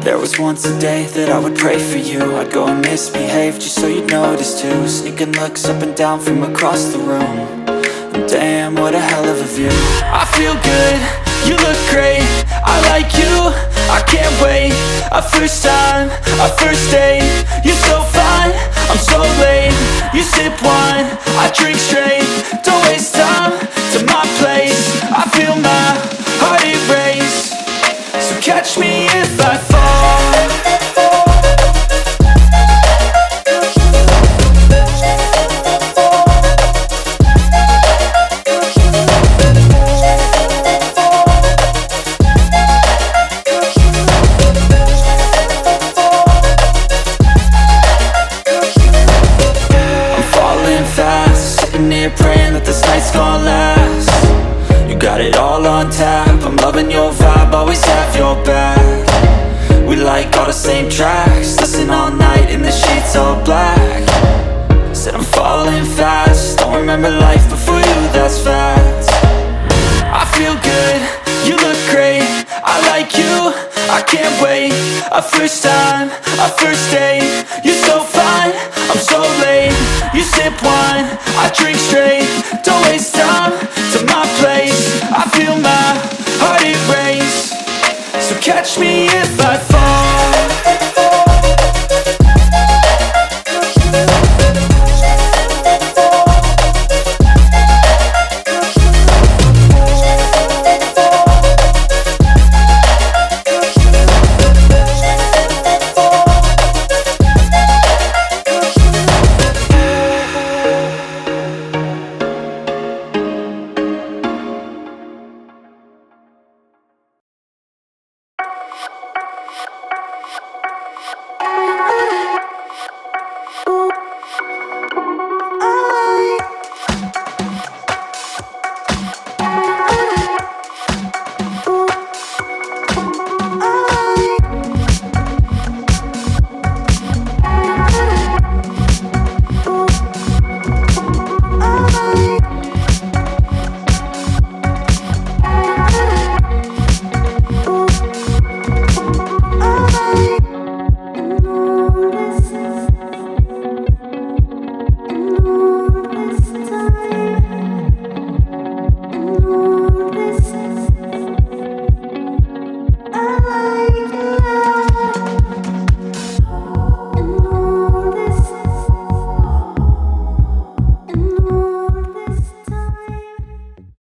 There was once a day that I would pray for you. I'd go and misbehave just so you'd notice too. Sneaking looks up and down from across the room. And damn, what a hell of a view. I feel good, you look great, I like you, I can't wait. A first time, a first date. You're so fine, I'm so late. You sip wine, I drink straight. Don't waste time to my place. I feel my heart erase. So catch me if I fall. Praying that this night's gonna last. You got it all on tap, I'm loving your vibe, always have your back. We like all the same tracks, listen all night in the sheets all black. Said I'm falling fast, don't remember life before you, that's fact. I feel good, you look great, I like you, I can't wait. A first time, a first date. You're so fine, I'm so late. You sip wine, I drink straight. Don't waste time to my place. I feel my heart erase. So catch me if I fall.